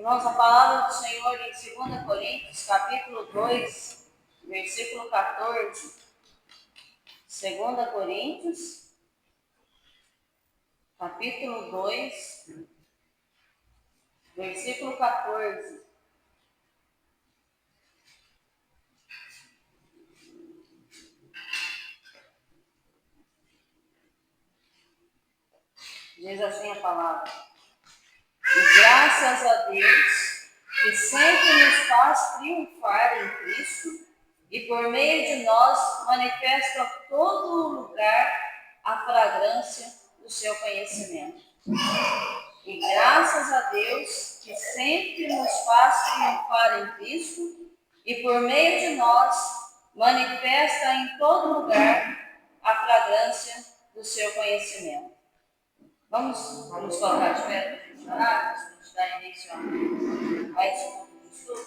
Irmãos, a palavra do Senhor em 2 Coríntios, capítulo 2, versículo 14. 2 Coríntios, capítulo 2, versículo 14. Diz assim a palavra: e graças a Deus, que sempre nos faz triunfar em Cristo, e por meio de nós manifesta a todo lugar a fragrância do seu conhecimento. E graças a Deus, que sempre nos faz triunfar em Cristo, e por meio de nós manifesta em todo lugar a fragrância do seu conhecimento. Vamos colocar de pé para a gente orar, para a gente dar início a esse ponto de estudo.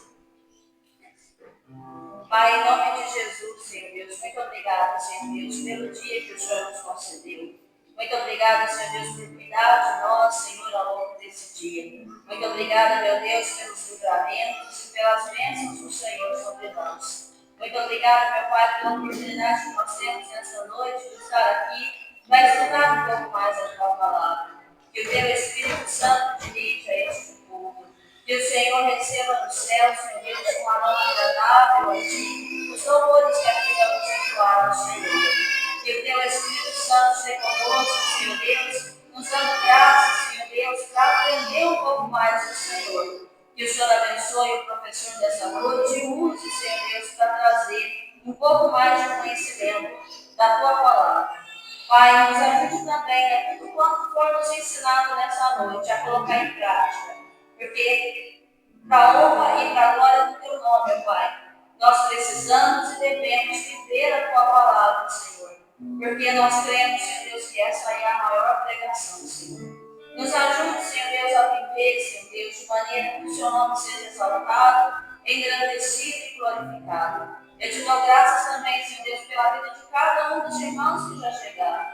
Pai, em nome de Jesus, Senhor Deus, muito obrigada, Senhor Deus, pelo dia que o Senhor nos concedeu. Muito obrigada, Senhor Deus, por cuidar de nós, Senhor, ao longo desse dia. Muito obrigada, meu Deus, pelos livramentos e pelas bênçãos do Senhor sobre nós. Muito obrigada, meu Pai, pela oportunidade que nós temos nessa noite de estar aqui para estudar um pouco mais a Tua palavra. Que o Teu Espírito Santo dirija este povo. Que o Senhor receba no céu, Senhor Deus, com a mão agradável a Ti, os louvores que aqui vamos entoar ao Senhor. Que o Teu Espírito Santo seja conosco, Senhor Deus, nos dando graça, Senhor Deus, para aprender um pouco mais do Senhor. Que o Senhor abençoe o professor dessa noite e use, Senhor Deus, para trazer um pouco mais de conhecimento da Tua palavra. Pai, nos ajude também a tudo quanto for nos ensinado nessa noite, a colocar em prática. Porque, para a honra e para a glória do Teu nome, Pai, nós precisamos e devemos viver a Tua palavra, Senhor. Porque nós cremos, Senhor Deus, que essa é a maior pregação, Senhor. Nos ajude, Senhor Deus, a viver, Senhor Deus, de maneira que o Seu nome seja exaltado, engrandecido e glorificado. Eu te dou graças também, Senhor Deus, pela vida de cada um dos irmãos que já chegaram.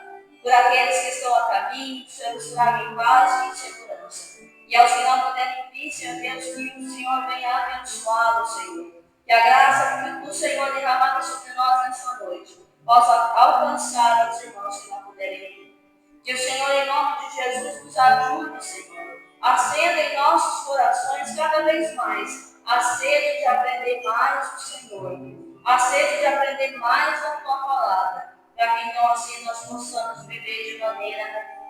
Por aqueles que estão a caminho, que o Senhor os traga em paz e em segurança. E aos que não puderem vir, Senhor Deus, que o Senhor venha abençoá-los, Senhor. Que a graça do Senhor derramada sobre nós nessa noite possa alcançar os irmãos que não puderem vir. Que o Senhor, em nome de Jesus, nos ajude, Senhor. Acenda em nossos corações cada vez mais a sede de aprender mais do Senhor. A sede de aprender mais da Tua palavra. Para que então assim nós possamos viver de maneira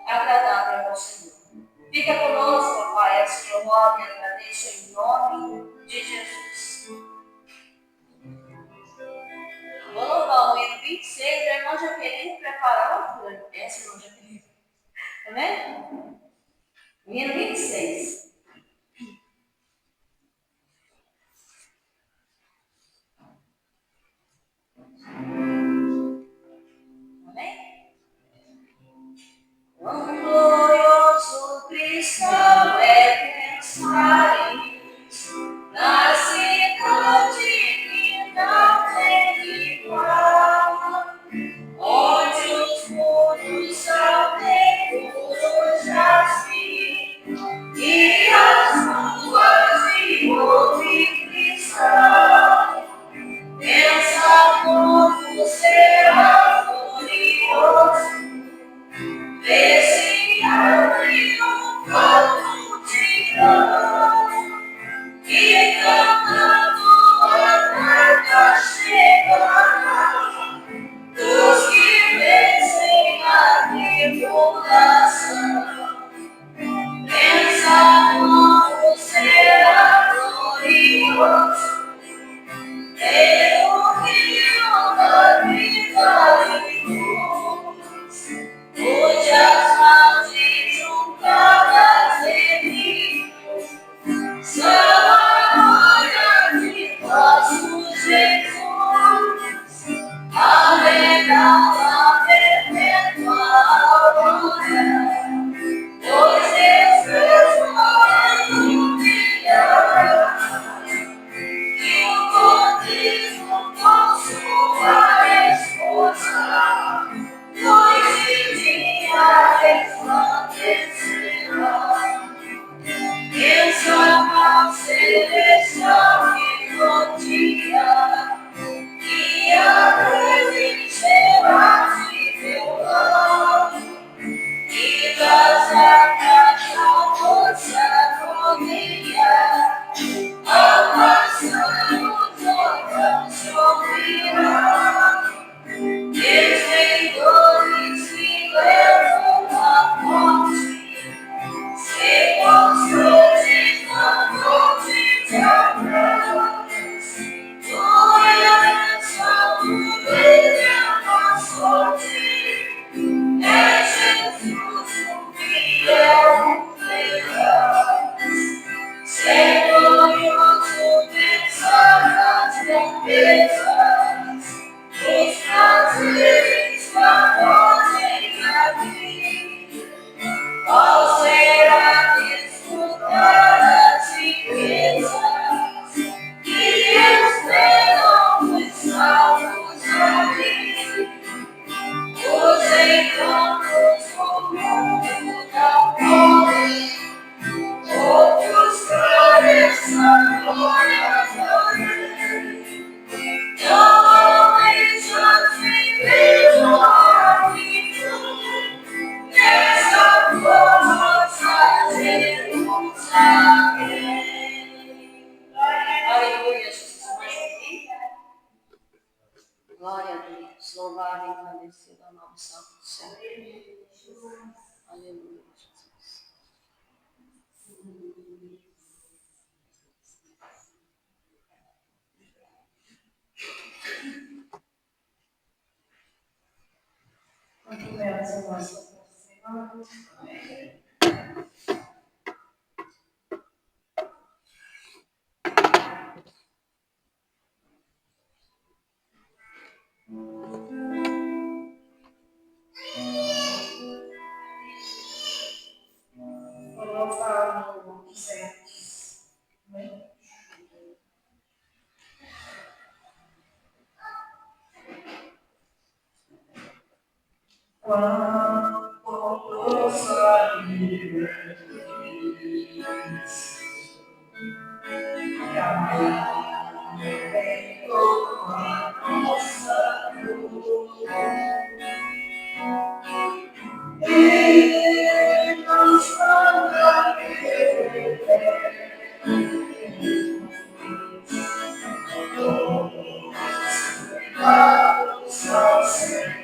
agradável ao Senhor. Fica conosco, Pai, assim eu oro e agradeço em nome de Jesus. Vou louvar o hino 26, a irmã Jaqueline preparar o essa irmã Jaqueline. Tá vendo? O hino 26. Amém? Quão glorioso cristão é pensar em isso, na cidade que não tem igual, onde os muros são templos jazem, e celestial que continha, e a de teu nome, e das arcas da força folia, abraçamos órgãos ouvirá, desvendores que levam a morte, se constrange na noite de abraço, tua herança do brilho da sorte, é Jesus o fiel Deus, glorioso pensar nas grandezas, os prazeres da ordem aqui, ao será desfrutar as riquezas que esperam os salvos ali, os encantos do mundo da glória, outros cabeças glória. Homens assim vejam a vida, nessa força Jerusalém. Aleluia, Jesus, mais aqui. Glória a Deus, louvado e engrandecido ao nome santo do Senhor. Aleluia, Jesus. Muito bem, essa nossa Senhor. Colocar no Santos. Quando sair e amar em toda a nossa luz, e nos falar todos ao Senhor.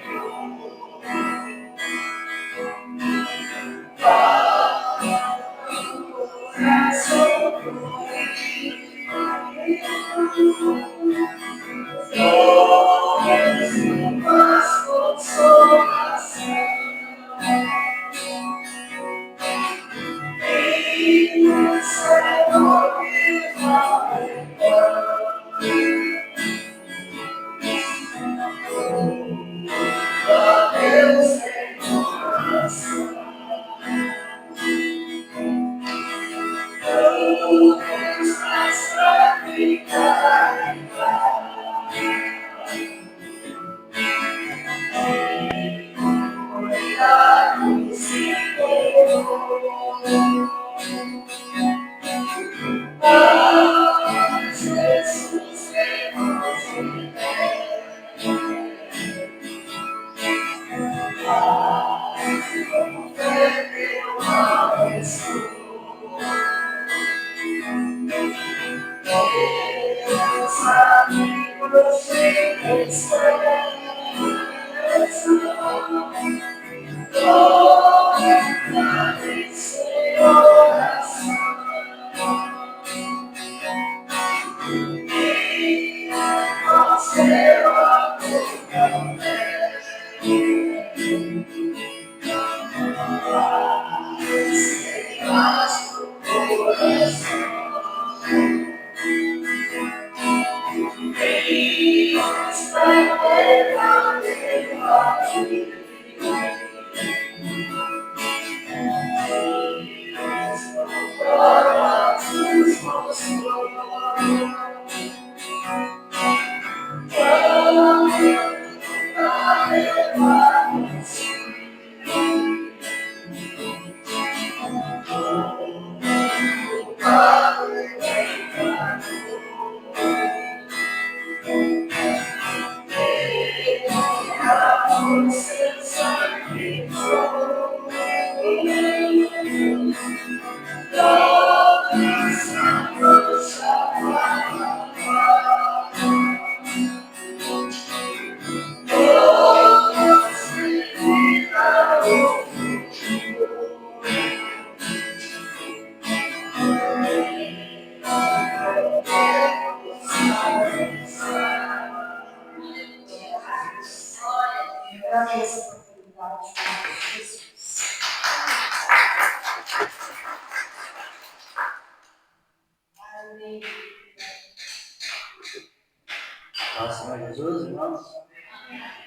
Fala, Senhor Jesus, irmãos.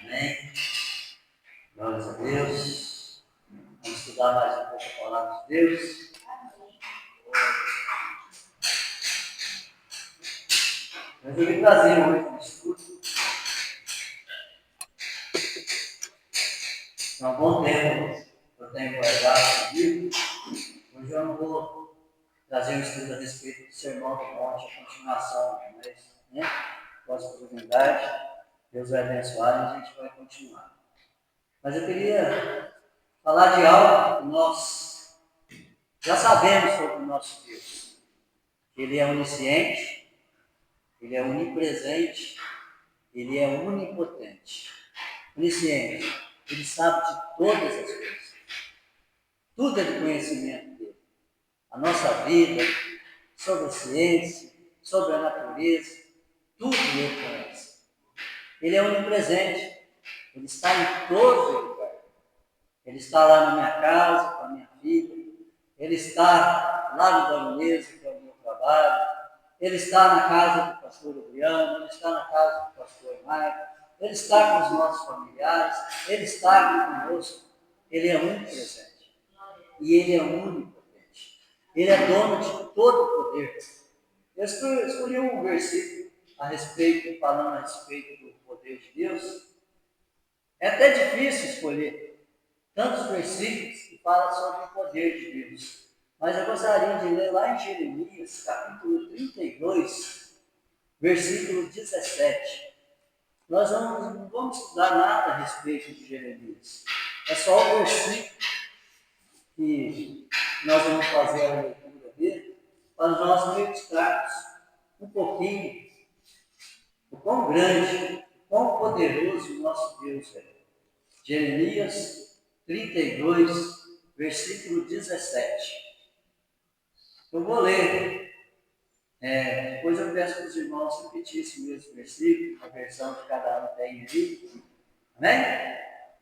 Amém. Glórias a Deus. Vamos estudar mais um pouco a palavra de Deus. Eu resolvi trazer hoje um estudo. É um bom tempo que eu tenho guardado comigo. Hoje eu não vou trazer um estudo a respeito do Sermão do Monte, a continuação, mas, né? Com as oportunidades, Deus vai abençoar e a gente vai continuar. Mas eu queria falar de algo que nós já sabemos sobre o nosso Deus. Ele é onisciente, ele é onipresente, ele é onipotente. Onisciente, ele sabe de todas as coisas. Tudo é de conhecimento dele. A nossa vida, sobre a ciência, sobre a natureza, tudo ele conhece. Ele é onipresente, ele está em todo lugar. Ele está lá na minha casa, com a minha filha, ele está lá no gabinete, que é o meu trabalho, ele está na casa do pastor Adriano, ele está na casa do pastor Maicon, ele está com os nossos familiares, ele está aqui conosco. Ele é onipresente e ele é onipotente. Ele é dono de todo o poder. Eu escolhi um versículo falando a respeito do poder de Deus. É até difícil escolher tantos versículos que falam sobre o poder de Deus. Mas eu gostaria de ler lá em Jeremias, capítulo 32, versículo 17. Nós não vamos estudar nada a respeito de Jeremias. É só o versículo que nós vamos fazer a leitura dele, para nós meditarmos um pouquinho o quão grande, o quão poderoso o nosso Deus é. Jeremias 32, versículo 17. Eu vou ler. Depois eu peço para os irmãos repetirem o mesmo versículo, a versão que cada um tem aí. Amém?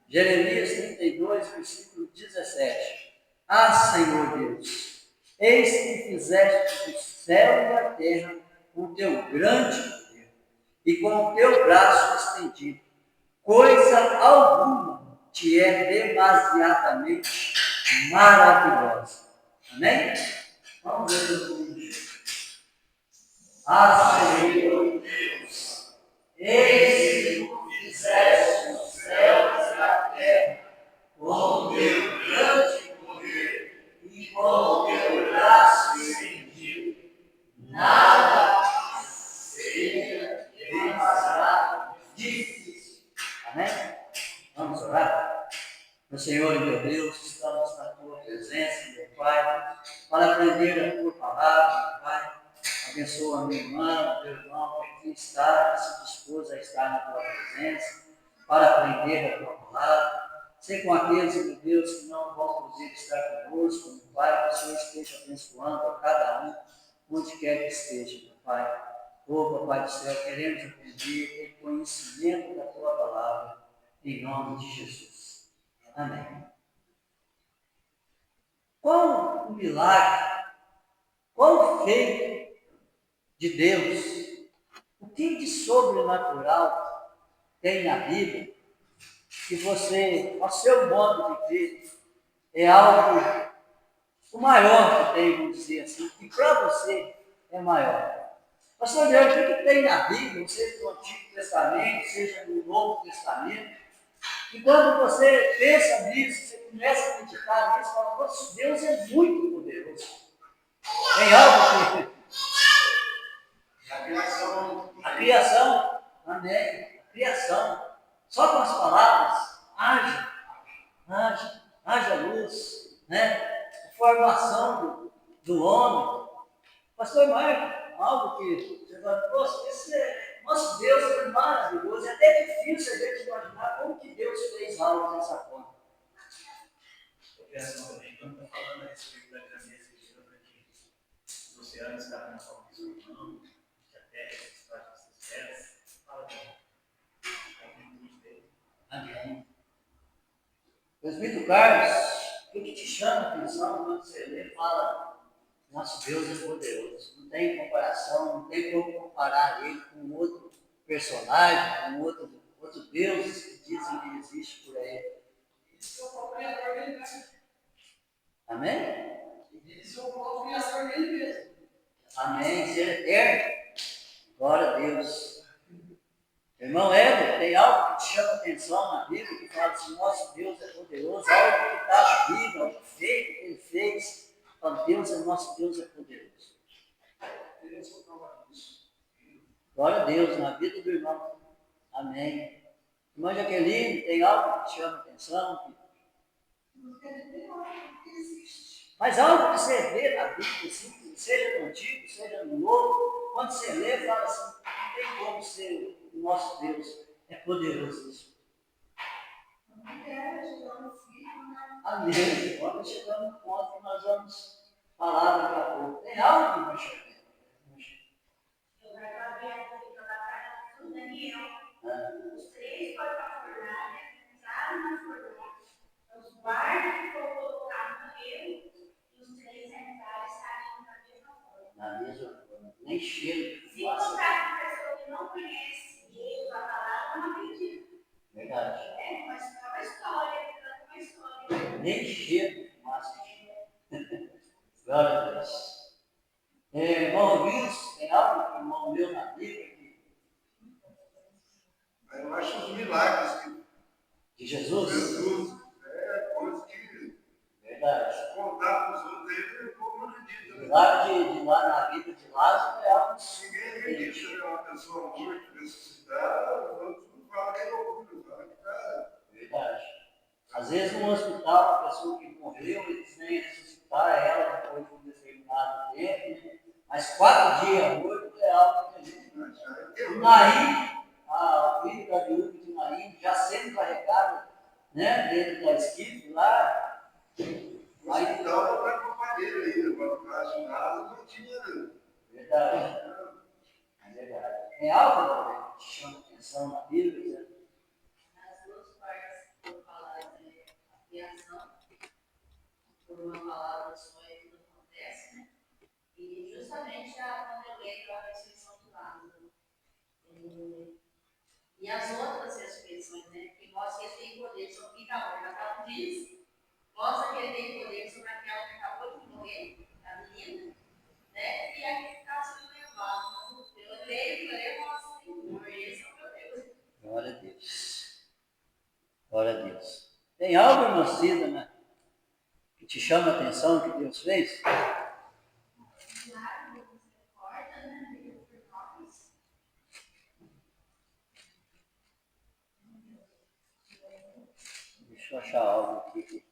Jeremias 32, versículo 17. Ah, Senhor Deus, eis que fizeste o céu e a terra com o teu grande poder e com o teu braço estendido. Coisa alguma te é demasiadamente maravilhosa. Amém? Vamos ler o vídeo. Ah, Senhor Deus, eis que tu fizeste os céus e a terra com o teu grande poder e com o teu braço estendido. Nada seja demasiado difícil. Amém? Vamos orar? Meu Senhor e meu Deus, estamos na tua presença, meu Pai, para aprender a tua palavra, meu Pai. Abençoa a minha irmã, meu irmão, que está, que se dispôs a estar na tua presença, para aprender a tua palavra. Sei com aqueles, meu Deus, que não vão poder estar conosco, meu Pai, que o Senhor esteja abençoando a cada um, onde quer que esteja, meu Pai. Papai do céu, queremos aprender o conhecimento da tua palavra, em nome de Jesus. Amém. Qual um milagre, qual feito de Deus, o que de sobrenatural tem na Bíblia que você, ao seu modo de ver, é algo o maior que tem, vamos dizer assim, que para você é maior. Pastor Leandro, o que tem na Bíblia, seja no Antigo Testamento, seja no Novo Testamento, e quando você pensa nisso, você começa a meditar nisso, fala, nossa, Deus é muito poderoso. Tem algo que... A criação, amém, a criação, só com as palavras, haja luz, né? A formação do homem. Pastor Marco, algo que você fala, nossa, nosso Deus é maravilhoso, é até difícil a gente imaginar como que Deus fez algo dessa forma. Eu penso também, quando está falando a respeito da grandeza de Deus aqui, os oceanos estavam na palma de sua mão, que a terra está de seus pés, fala da plenitude dele. Amém. Presbítero Carlos, o que te chama a atenção quando você lê e fala, nosso Deus é poderoso? Não tem comparação, não tem como comparar ele com outro personagem, com outro Deus que dizem que existe por aí. Isso é o próprio criador dele mesmo. Amém? Isso é o próprio criador dele mesmo. Amém. Ser eterno. Glória a Deus. Irmão Éder, tem algo que te chama atenção na Bíblia, que fala assim, nosso Deus é poderoso, algo que está na Bíblia, algo feito que ele fez. Fala, nosso Deus é poderoso. Glória a Deus, na vida do irmão. Amém. Irmã Jaqueline, tem algo que te chama atenção? Mas algo que você vê na Bíblia, assim, seja no Antigo, seja no Novo, quando você lê, fala assim, não tem como ser o nosso Deus é poderoso. Isso. Amém. Agora chegamos no ponto que nós vamos falar daqui a pouco. Tem algo que nós chamamos? Os três foram para a fornalha, entraram na fornalha, os guardas foram colocados no rio e os três entraram e saíram da mesma forma. Na mesma forma, nem cheiro. Se encontrar com pessoa que não conhece Deus, a palavra, não acredita. Verdade. É uma história, uma história. Nem cheiro de fumaça. Glória a Deus. Irmão Wilson, tem algo que irmão meu na Bíblia? Eu acho os milagres De Jesus? é coisa que Verdade. contar para os outros aí, eu não acredito. O milagre de lá na vida de Lázaro é algo Ninguém acredita, né? Uma pessoa morta, ressuscitada, os outros não falam que é loucura, falam que cara. Verdade. Às vezes no hospital, a pessoa que morreu, eles nem ressuscitar ela depois de um determinado tempo, né? Mas 4 dias morto é algo que a gente não sabe. O Naim, o filho da viúva de Naim, já sendo carregado, né, dentro da esquife lá. O hospital não está com o pai dele ainda, quando faz nada, não tinha. Verdade. É verdade. Tem algo que te chama atenção na Bíblia? As duas partes foram faladas, a criação, por uma palavra só e tudo acontece, né? E justamente quando eu leio a ressurreição de Lázaro. E as outras ressurreições, né? Que mostra que ele tem poder sobre quem está morto. A palavra diz, mostra que ele tem poder sobre aquela que acabou de morrer, a menina, né? E aquele que está sendo levado. Eu leio, mostra, Senhor, esse é o meu Deus. Glória a Deus. Glória a Deus. Tem algo, irmã Cida, né, que te chama a atenção que Deus fez? Deixa eu achar algo aqui.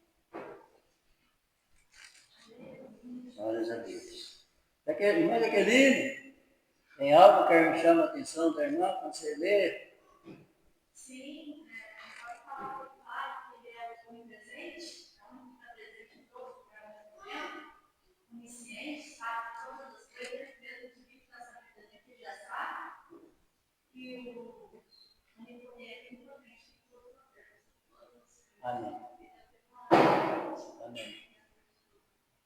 Glórias a Deus. Irmã Jaqueline, tem algo que chama a atenção da irmã quando você lê? Sim, pode falar do pai, que ele é muito presente, não está presente em todos os lugares do momento, onisciente, sabe todas as coisas, mesmo os vídeos da sabedoria que ele já sabe, e o onipotente e onipotente de todos os lugares. Amém. Amém.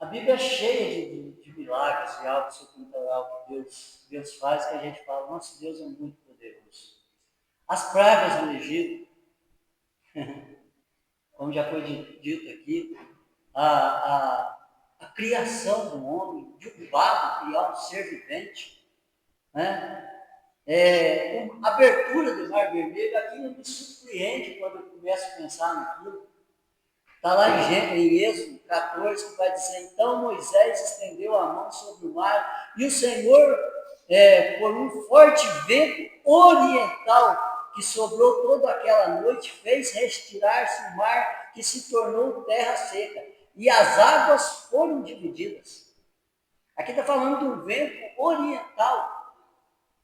A Bíblia é cheia de milagres e algo sobrenatural que Deus faz, que a gente fala, nosso Deus é muito poderoso. As pragas no Egito, como já foi dito aqui, a criação do homem, de um barro criar um ser vivente, né? A abertura do Mar Vermelho, aquilo me surpreende quando eu começo a pensar naquilo. Está lá em Êxodo 14, que vai dizer, então Moisés estendeu a mão sobre o mar, e o Senhor, por um forte vento oriental, que sobrou toda aquela noite, fez retirar-se o mar, que se tornou terra seca, e as águas foram divididas. Aqui está falando de um vento oriental.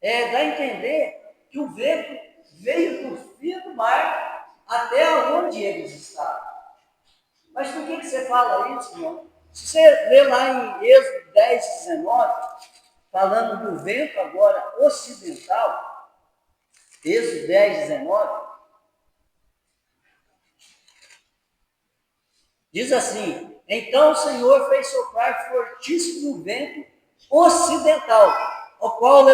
Dá a entender que o vento veio do fim do mar até onde eles estavam. Mas por que você fala isso, irmão? Se você ler lá em Êxodo 10, 19, falando do vento agora ocidental, Êxodo 10, 19, diz assim, então o Senhor fez soprar fortíssimo vento ocidental, ao qual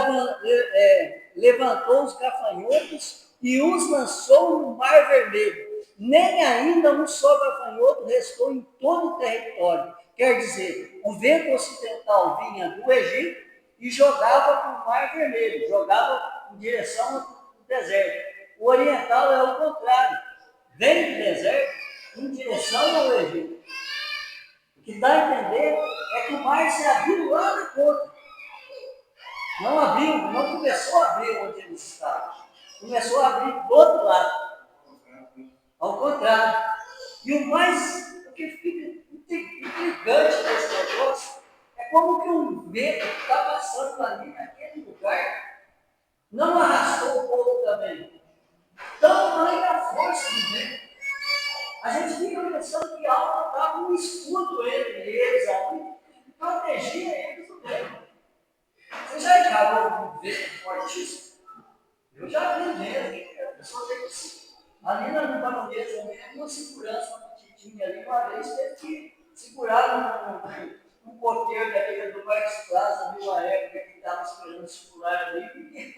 levantou os gafanhotos e os lançou no Mar Vermelho. Nem ainda um só gafanhoto restou em todo o território. Quer dizer, o vento ocidental vinha do Egito e jogava para o Mar Vermelho, jogava em direção ao deserto. O oriental é o contrário, vem do deserto em direção ao Egito. O que dá a entender é que o mar se abriu lá na ponta. Não abriu, não começou a abrir onde eles estavam. Começou a abrir do outro lado. Ao contrário. E o que fica intrigante nesse negócio é como que um vento que está passando ali naquele lugar não arrastou o povo também. Tamanha a força do vento. A gente fica pensando que algo estava um escudo entre eles ali, que protegia eles do vento. Você já encarou um vento fortíssimo? Eu já vi mesmo. A pessoa tem que ali na baronesa, uma segurança que tinha ali, uma vez teve que segurar um porteiro daquele do Marcos Plaza, viu a época que estava esperando segurar ali, porque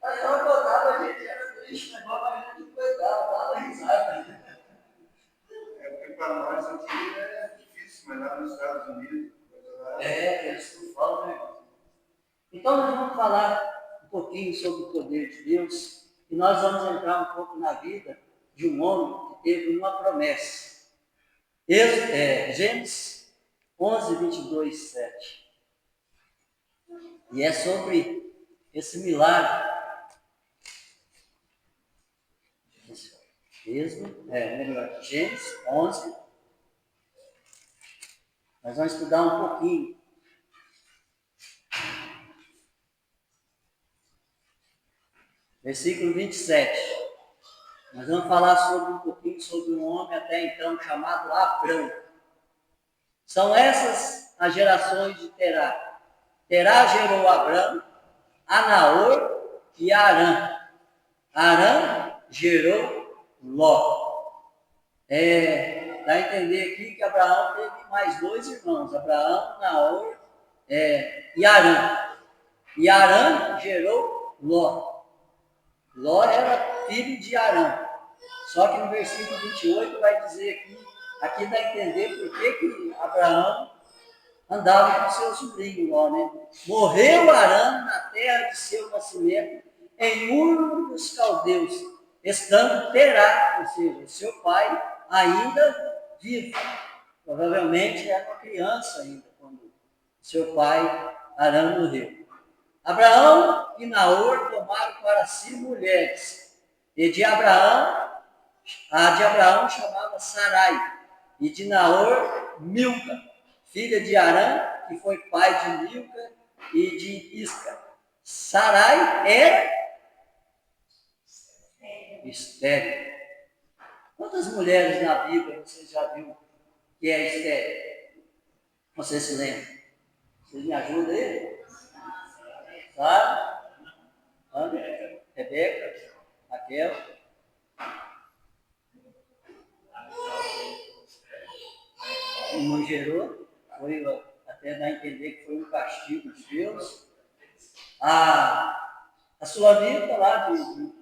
aí ela botava a gente, era triste, mas a gente cuidava, dava risada. Porque para nós aqui é difícil, mas lá nos Estados Unidos, Eles não falam, né? Então nós vamos falar um pouquinho sobre o poder de Deus e nós vamos entrar um pouco na vida de um homem que teve uma promessa. Gênesis 11, 22, 7. E é sobre esse milagre. Gênesis 11. Nós vamos estudar um pouquinho. Versículo 27. Nós vamos falar um pouquinho sobre um homem até então chamado Abrão. São essas as gerações de Terá. Terá gerou Abrão, a Naor e a Arã. Arã gerou Ló. Dá a entender aqui que Abraão teve mais 2 irmãos, Abraão, Naor e Arã. E Arã gerou Ló. Ló era filho de Arã. Só que no versículo 28 vai dizer aqui dá a entender por que Abraão andava com seu sobrinho Ló, né? Morreu Arã na terra de seu nascimento, em Ur dos Caldeus, estando Terá, ou seja, seu pai, ainda vivo. Provavelmente era uma criança ainda, quando seu pai Arã morreu. Abraão e Naor tomaram para si mulheres, e a de Abraão chamava Sarai, e de Naor, Milca, filha de Arã, que foi pai de Milca e de Isca. Sarai era estéril. Quantas mulheres na Bíblia você já viu que é estéril? Você se lembra? Vocês me ajudam aí? Sara, Ana, Rebeca, Raquel. Não gerou, foi até dar a entender que foi um castigo de Deus. A Sulamita lá de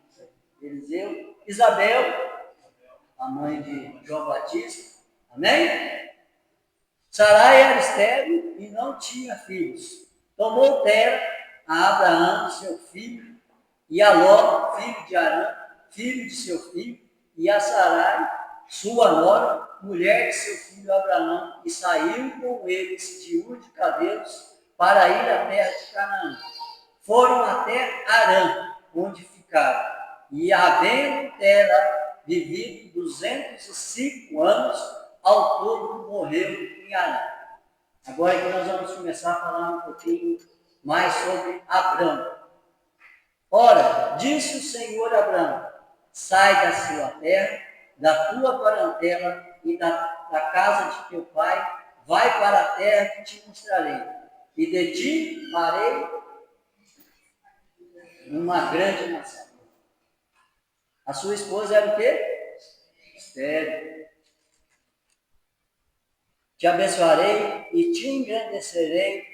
Eliseu, Isabel, a mãe de João Batista, amém? Sarai era estéril e não tinha filhos. Tomou Tera a Abraão, seu filho, e a Ló, filho de Arã, filho de seu filho, e a Sarai, sua nora, mulher de seu filho Abraão, e saiu com eles de Ur de Cadeus para ir à terra de Canaã. Foram até Arã, onde ficaram, e havendo Tera vivido 205 anos, ao todo morreu em Arã. Agora que nós vamos começar a falar um pouquinho mais sobre Abrão. Ora, disse o Senhor a Abrão: sai da sua terra, da tua parentela e da casa de teu pai, vai para a terra que te mostrarei, e de ti farei uma grande nação. A sua esposa era o quê? Estéril. Te abençoarei e te engrandecerei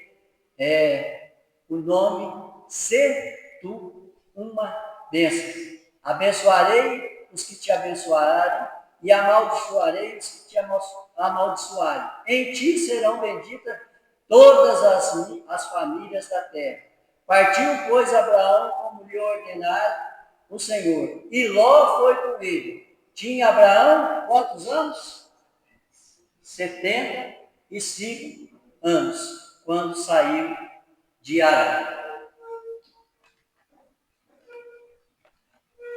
o nome ser tu uma bênção. Abençoarei os que te abençoarem e amaldiçoarei os que te amaldiçoarem. Em ti serão benditas todas as famílias da terra. Partiu, pois, Abraão como lhe ordenara o Senhor, e Ló foi com ele. Tinha Abraão quantos anos? 75 anos, quando saiu de Arã.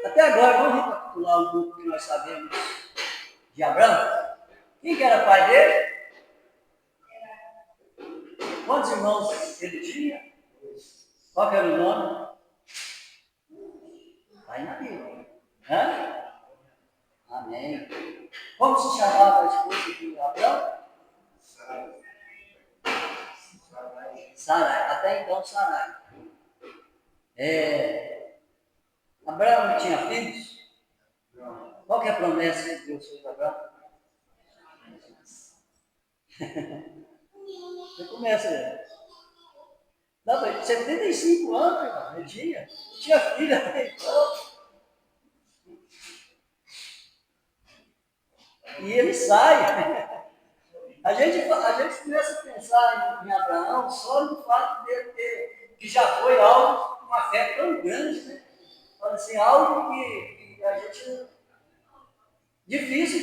Até agora, vamos recapitular um pouco que nós sabemos de Abraão. Quem que era pai dele? Quantos irmãos ele tinha? Qual que era o nome? Está aí na Bíblia. Hã? Amém. Como se chamava a esposa de Abraão? Sarai. Até então, Sarai. Abraão não tinha filhos? Qual que é a promessa que Deus fez a Abraão? Você começa. Não, 75 anos, irmão, ele tinha filha até então. E ele sai. A gente começa a pensar em Abraão só no fato dele ter, que já foi algo, uma fé tão grande, né? Fala assim, algo que a gente difícil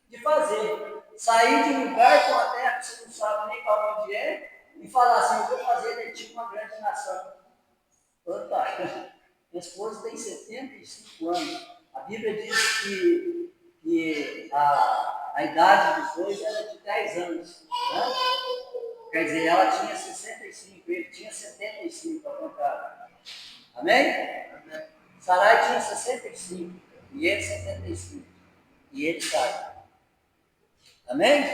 de fazer. Sair de um lugar com a terra que você não sabe nem para onde é e falar assim, eu vou fazer de ti uma grande nação. Opa, minha esposa tem 75 anos. A Bíblia diz que a idade dos dois era de 10 anos. Né? Quer dizer, ela tinha 65, ele tinha 75 para contar. Amém? Sarai tinha 65 e ele 75. E ele sai. Amém?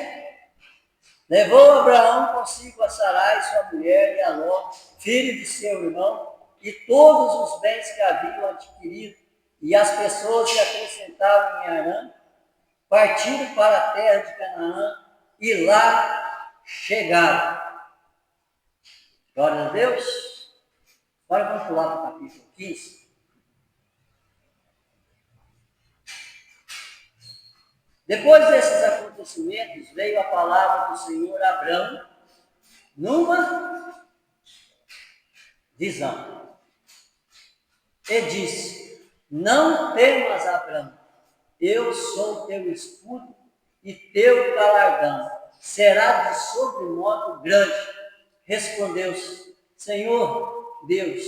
Levou Abraão consigo a Sarai, sua mulher, e a Ló, filho de seu irmão, e todos os bens que haviam adquirido, e as pessoas que acrescentavam em Harã, partiram para a terra de Canaã, e lá chegaram. Glória a Deus. Agora vamos pular para o capítulo 15. Depois desses acontecimentos, veio a palavra do Senhor a Abrão numa visão. E disse, não temas, Abrão, eu sou teu escudo e teu galardão. Será de sobremodo grande. Respondeu-se, Senhor Deus,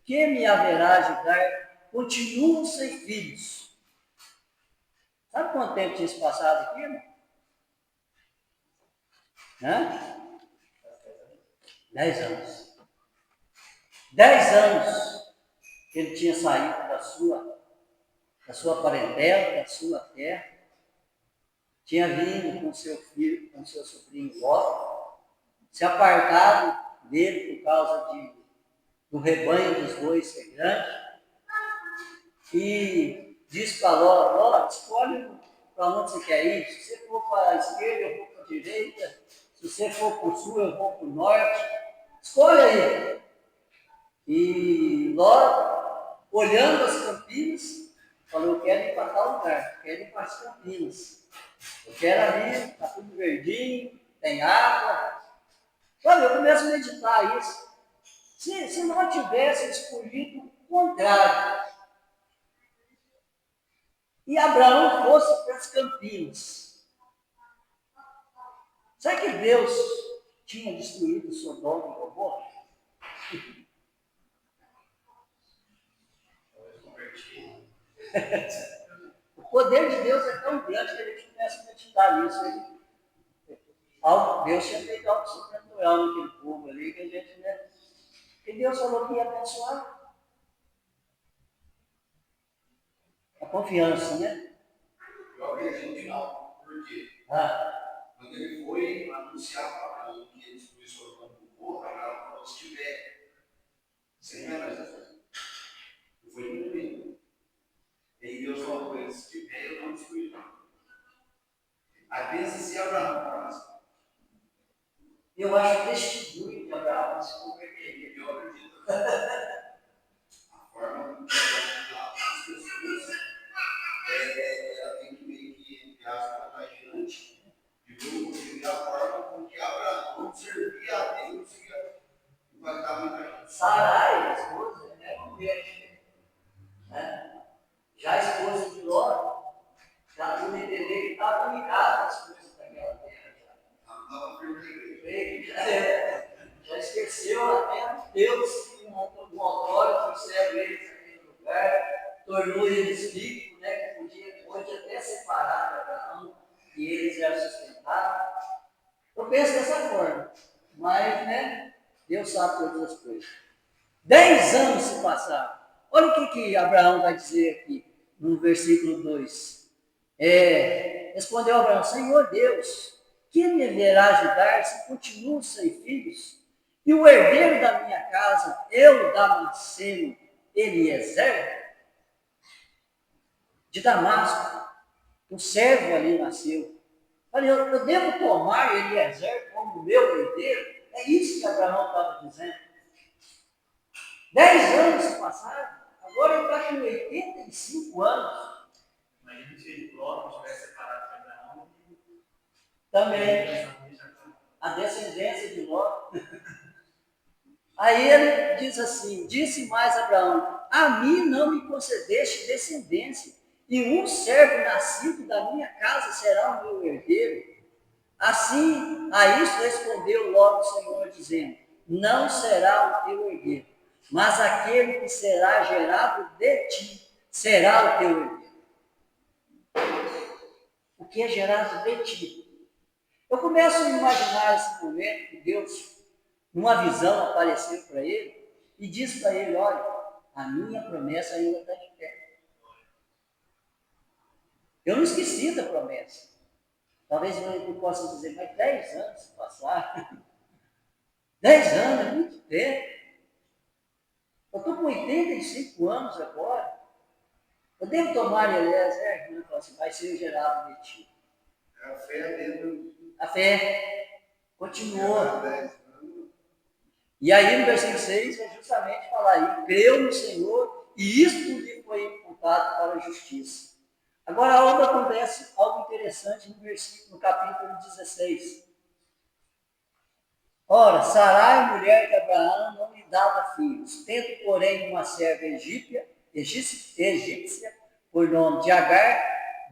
que me haverá de dar? Continuo sem filhos. Sabe quanto tempo tinha se passado aqui, irmão? 10 anos. 10 anos que ele tinha saído da sua parentela, da sua terra, tinha vindo com seu filho, com seu sobrinho Ló, se apartado dele por causa do rebanho dos bois ser grande, e disse para Ló, escolhe para onde você quer ir. Se você for para a esquerda, eu vou para a direita. Se você for para o sul, eu vou para o norte. Escolhe aí. E Ló, olhando as campinas, falou, eu quero ir para tal lugar, quero ir para as campinas. Eu quero ali, está tudo verdinho, tem água. Olha, eu começo a meditar isso. Se não tivesse escolhido o contrário, e Abraão fosse para as campinas, será que Deus tinha destruído Sodoma e Gomorra? O poder de Deus é tão grande que a gente começa a meditar nisso. Deus tinha feito algo sobrenatural naquele povo ali, que a gente, né? Que Deus falou que ia abençoar. A confiança, né? Eu abri aqui no final. Por quê? Quando ele foi anunciar para Abraão que ele destruiu Sodoma e Gomorra, Abraão falou, se tiver 100 metros da frente. E foi diminuindo. E aí Deus falou para ele, se tiver, eu não destruí. Aí pensa se Abraão falasse. Eu acho que testemunho de Abraão Sarai, a esposa, é uma mulher, né? Já a esposa de Ló, já tudo entender que estava ligado às coisas daquela terra. Já esqueceu a terra de Deus, que um outrora trouxeram eles naquele lugar, tornou eles ricos, né, que pode até separar de Abraão, e eles eram sustentados. Eu penso dessa forma, mas, né, Deus sabe todas as coisas. 10 anos se passaram. Olha o que Abraão vai dizer aqui, no versículo 2. Respondeu Abraão: Senhor Deus, que me haverá ajudar se continuo sem filhos? E o herdeiro da minha casa é o Damasceno Eliezer, de Damasco. O servo ali nasceu. Falei, eu devo tomar Eliezer como meu herdeiro? É isso que Abraão estava dizendo. 10 anos se passaram, agora ele está com 85 anos. Imagina se Ló não tivesse separado de Abraão. Também. A descendência de Ló. Aí ele diz assim: disse mais Abraão: a mim não me concedeste descendência, e um servo nascido da minha casa será o meu herdeiro. Assim, a isso respondeu logo o Senhor, dizendo: não será o teu herdeiro, mas aquele que será gerado de ti será o teu herdeiro. O que é gerado de ti? Eu começo a imaginar esse momento que Deus, numa visão, apareceu para ele e disse para ele: olha, a minha promessa ainda está de pé. Eu não esqueci da promessa. Talvez eu possa dizer, mas 10 anos se passaram. 10 anos é muito tempo. Eu estou com 85 anos agora. Eu devo tomar Eliezer? Ele falou assim: vai ser gerado de ti. A fé dele. A fé continuou. E aí no versículo 6 é justamente falar aí: creu no Senhor e isto lhe foi imputado para a justiça. Agora onde acontece algo interessante no capítulo 16. Ora, Sarai, mulher de Abraão, não lhe dava filhos, tendo, porém, uma serva egípcia, por nome de Agar,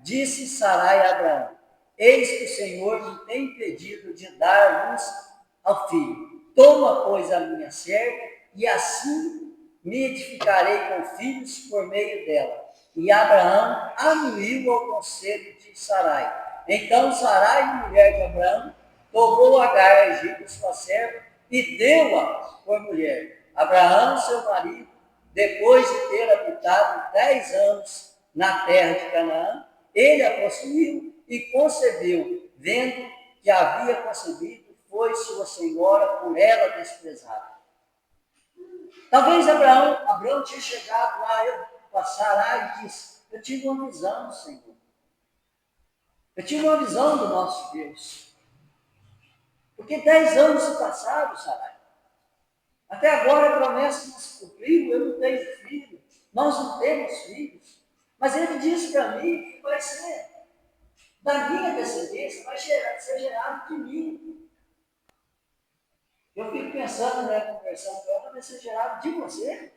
disse Sarai a Abraão: eis que o Senhor me tem impedido de dar luz ao filho. Toma, pois, a minha serva, e assim me edificarei com filhos por meio dela. E Abraão anuiu ao conselho de Sarai. Então Sarai, mulher de Abraão, tomou Agar, a egípcia, sua serva, e deu-a por mulher. Abraão, seu marido, depois de ter habitado 10 anos na terra de Canaã, ele a possuiu e concebeu. Vendo que havia concebido, foi sua senhora por ela desprezada. Talvez Abraão tinha chegado lá para Sarai e disse: eu tive uma visão do Senhor. Eu tive uma visão do nosso Deus. Porque 10 anos se passaram, Sarai. Até agora a promessa não se cumpriu, eu não tenho filho, nós não temos filhos. Mas ele disse para mim que vai ser da minha descendência, vai ser gerado de mim. Eu fico pensando, né, conversando com ela, vai ser gerado de você.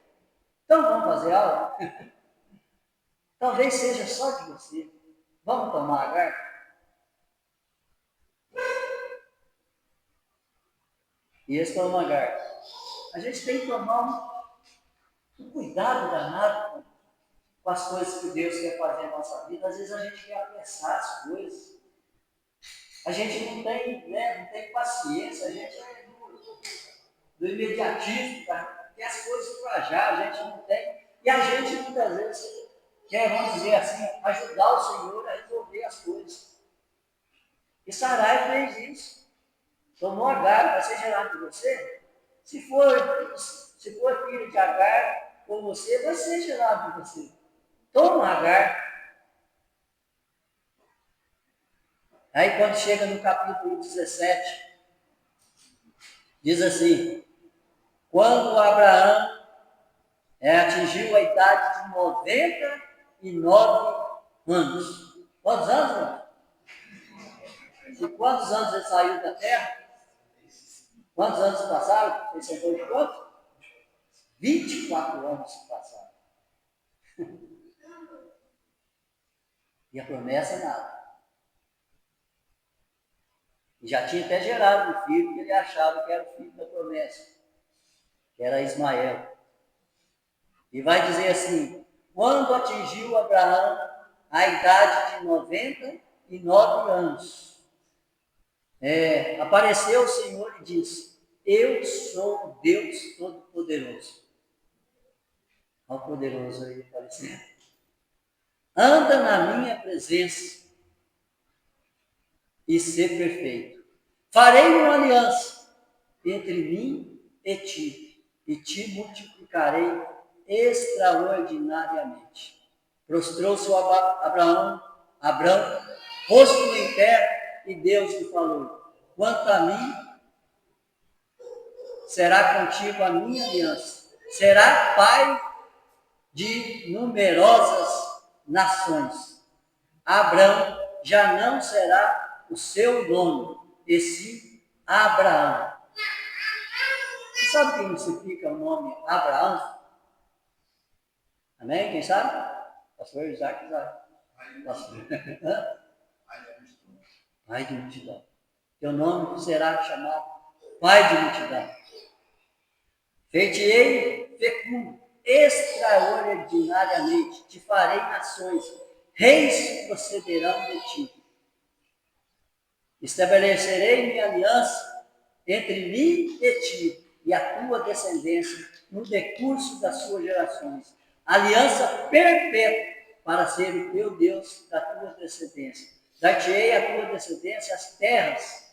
Então vamos fazer algo? Talvez seja só de você. Vamos tomar Agar? E eles tomam Agar. A gente tem que tomar um cuidado danado com as coisas que Deus quer fazer na nossa vida. Às vezes a gente quer apressar as coisas. A gente não tem paciência, a gente é do imediatismo, quer as coisas para já, a gente não tem. E a gente muitas vezes quer, vamos dizer assim, ajudar o Senhor a resolver as coisas. E Sarai fez isso. Tomou Agar, vai ser gerado de você? Se for filho de Agar ou você, vai ser gerado de você. Toma Agar. Aí quando chega no capítulo 17, diz assim: quando Abraão atingiu a idade de 99 anos. Quantos anos, irmão? E quantos anos ele saiu da terra? Quantos anos passaram? Ele sentou de quanto? 24 anos se passaram. E a promessa nada. E já tinha até gerado um filho que ele achava que era o filho da promessa, que era Ismael. E vai dizer assim: quando atingiu Abraão a idade de 99 anos, apareceu o Senhor e disse: eu sou o Deus Todo-Poderoso. Olha o poderoso aí aparecendo. Anda na minha presença e ser perfeito. Farei uma aliança entre mim e te multiplicarei extraordinariamente. Prostrou-se Abraão, rosto em terra, e Deus lhe falou: quanto a mim, será contigo a minha aliança. Será pai de numerosas nações. Abraão já não será o seu nome, e sim Abraão. Você sabe o que significa o nome Abraão? Amém? Quem sabe? Pastor Isaac sabe. Pai de multidão. Teu nome será chamado Pai de multidão. Fei-te-ei fecundo, extraordinariamente, te farei nações, reis procederão de ti. Estabelecerei minha aliança entre mim e ti, e a tua descendência, no decurso das suas gerações. Aliança perpétua para ser o teu Deus da tua descendência. Dar-te-ei a tua descendência as terras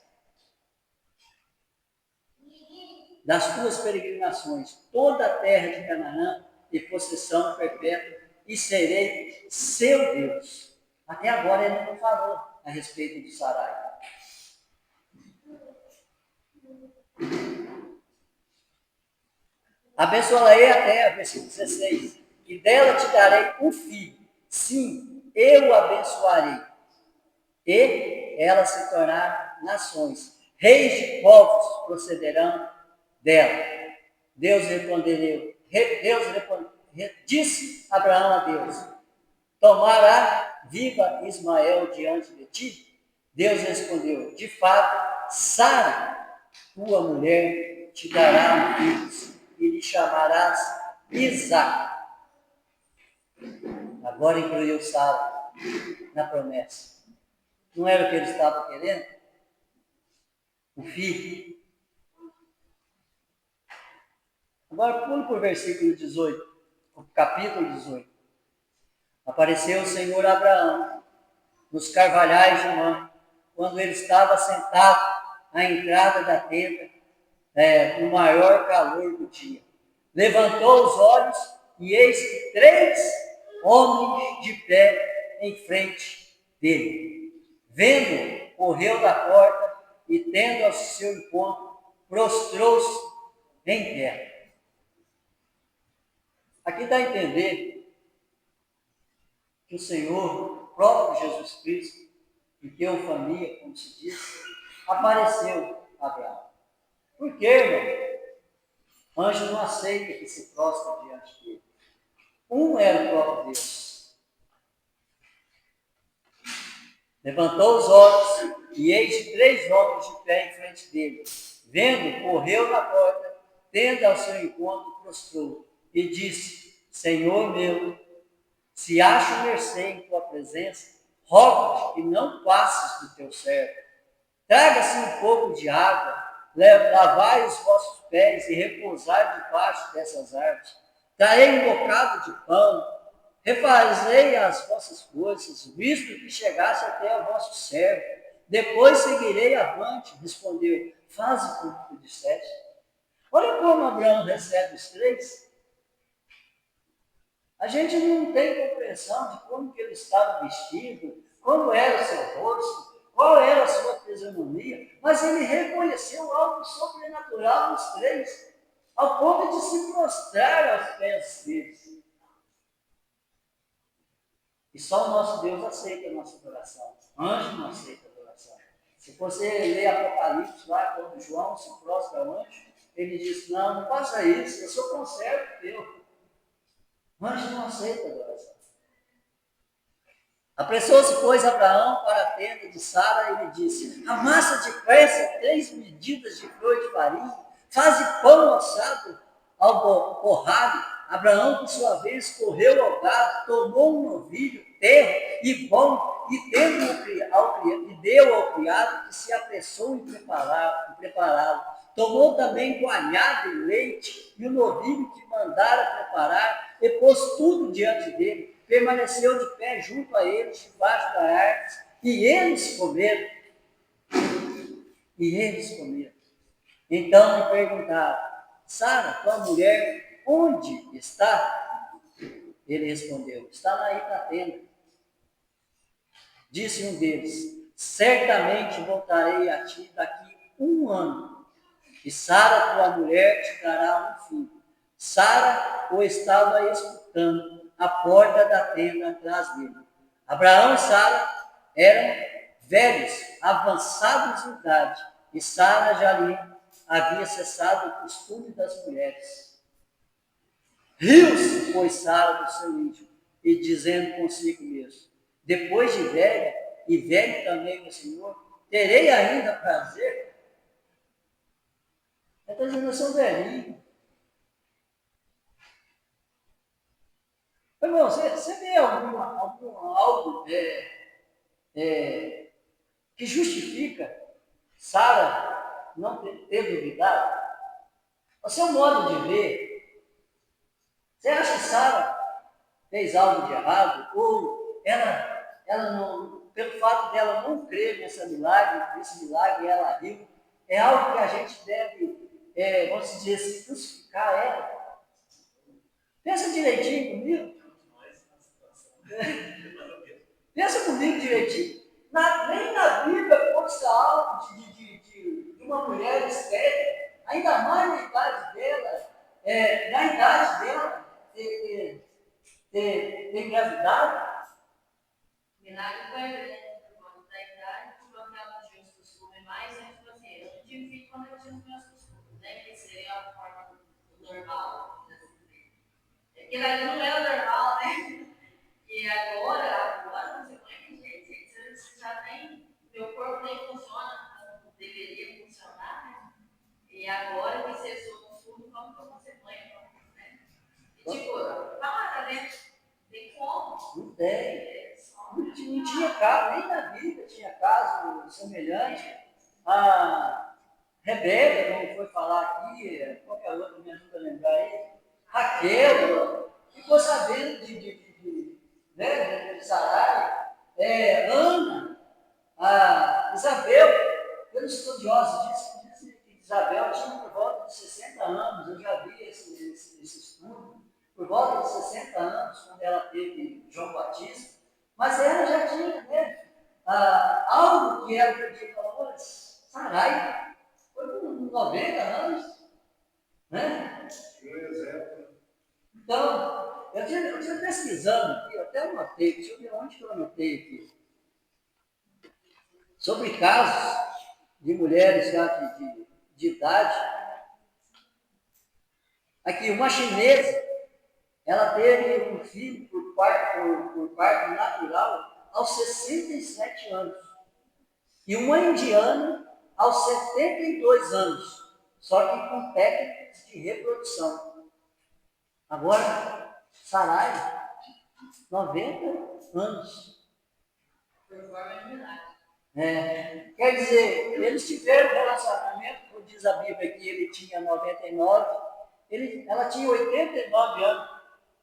das tuas peregrinações, toda a terra de Canaã e possessão perpétua, e serei seu Deus. Até agora ele não falou a respeito de Sarai. Abençoarei a terra, versículo 16, e dela te darei um filho. Sim, eu o abençoarei. E ela se tornará nações. Reis de povos procederão dela. Disse Abraão a Deus: tomará viva Ismael diante de ti? Deus respondeu: de fato, Sara, tua mulher, te dará um filho, e lhe chamarás Isaque. Agora incluiu Sara na promessa. Não era o que ele estava querendo? Um filho. Agora pule para o versículo 18, o capítulo 18. Apareceu o Senhor a Abraão nos carvalhais de Mamre, quando ele estava sentado à entrada da tenda, no maior calor do dia. Levantou os olhos e eis que 3 homens de pé em frente dele. Vendo, correu da porta e, tendo ao seu encontro, prostrou-se em terra. Aqui dá a entender que o Senhor, o próprio Jesus Cristo, em teofania, como se diz, apareceu a Abraão. Por quê, irmão? O anjo não aceita que se prostre diante dele. Um era o próprio Deus. Levantou os olhos e eis 3 homens de pé em frente dele. Vendo, correu na porta, tendo ao seu encontro, prostrou e disse: Senhor meu, se acho mercê em tua presença, rogo-te que não passes do teu servo. Traga-se um pouco de água, lavai os vossos pés e repousai debaixo dessas árvores. Darei um bocado de pão, refazei as vossas forças, visto que chegasse até o vosso servo. Depois seguirei avante, respondeu: faze como tu disseste. Olha como Abraão recebe os 3. A gente não tem compreensão de como que ele estava vestido, como era o seu rosto, qual era a sua fisionomia, mas ele reconheceu algo sobrenatural nos 3, ao ponto de se prostrar aos pés deles. E só o nosso Deus aceita a nossa adoração. Anjo não aceita a adoração. Se você ler Apocalipse lá, quando João se prostra ao anjo, Ele disse, não faça isso, eu sou conservo teu. Mas não aceita adoração. Apressou-se, pois, Abraão para a tenda de Sara e lhe disse, amassa depressa 3 medidas de flor de farinha, faze pão assado ao borrado. Abraão, por sua vez, correu ao gado, tomou um novilho, terro e bom, e deu ao criado, que se apressou em prepará-lo. Tomou também coalhada e leite, e o novilho que mandara preparar, e pôs tudo diante dele. Permaneceu de pé junto a eles, debaixo da árvore, e eles comeram. Então lhe perguntaram, Sara, tua mulher, onde está? Ele respondeu, está aí na tenda. Disse um deles, certamente voltarei a ti daqui 1 ano, e Sara, tua mulher, te dará um filho. Sara o estava escutando à porta da tenda atrás dele. Abraão e Sara eram velhos, avançados em idade, e Sara já lhe havia cessado o costume das mulheres. Riu-se, pois, Sara do seu íntimo, e dizendo consigo mesmo, depois de velho, e velho também o Senhor, terei ainda prazer? Ele está dizendo, eu sou velhinho. Irmão, você vê algo que justifica Sara não ter duvidado? O seu modo de ver, você acha que Sara fez algo de errado? Ou ela não, pelo fato dela não crer nesse milagre ela riu? É algo que a gente deve, vamos dizer assim, crucificar ela. Pensa direitinho comigo. Pensa comigo direitinho. Nem na Bíblia consta algo de uma mulher estéril, ainda mais na idade dela, ter engravidado. Milagre foi evidente por conta da idade, por conta que ela tinha os costumes mais, né? Tipo assim, eu não tive filho quando eu tinha os meus costumes, né? Que seria a forma normal. Porque daí não era normal, né? E agora você põe gente, você já tem, meu corpo nem funciona como deveria funcionar, né? E agora que cessou o fundo, como que você põe, né? E tipo, para, né? Tem como? Não tem. Não tinha caso, nem na Bíblia tinha caso semelhante. A Rebeca, como foi falar aqui, qualquer outro me ajuda a lembrar aí, Raquel, ficou sabendo de Sarai, Ana, a Isabel, pelos estudiosos dizem que Isabel tinha por volta de 60 anos, eu já vi esse estudo, por volta de 60 anos, quando ela teve João Batista, mas ela já tinha, né, algo que ela podia falar, olha, Sarai, foi com 90 anos, né? Então, eu tinha pesquisando aqui, eu até anotei, deixa eu ver onde que eu anotei aqui, sobre casos de mulheres já de idade. Aqui, uma chinesa, ela teve um filho por parto natural aos 67 anos. E uma indiana aos 72 anos, só que com técnicas de reprodução. Agora, Sarai, 90 anos. Por forma de milagre. Quer dizer, eles tiveram relacionamento, como diz a Bíblia que ele tinha 99, ela tinha 89 anos.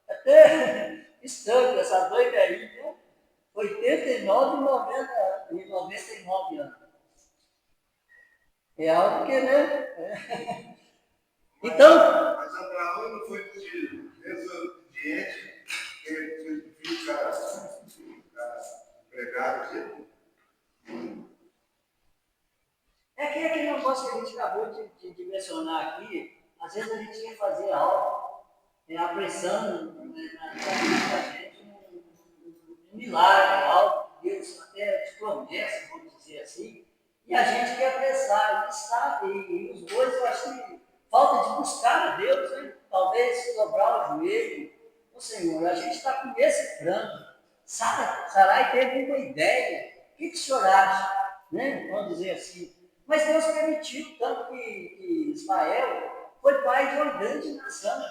Até estranho, essa doida aí, né? 89 e 99 anos. É algo que, né? Então. Mas Abraão não foi desobediente, ele fica empregado aqui. É que aquele negócio que a gente acabou de mencionar aqui, às vezes a gente ia fazer algo, apressando na gente um milagre, algo que Deus até te promessa, vamos dizer assim, e a gente quer apressar, e os dois, eu acho que falta de buscar a Deus, né? Talvez dobrar o joelho. Ô Senhor, a gente está com esse plano. Sarai teve uma ideia. O que o senhor acha? Né? Vamos dizer assim. Mas Deus permitiu, tanto que Ismael foi pai de uma grande nação.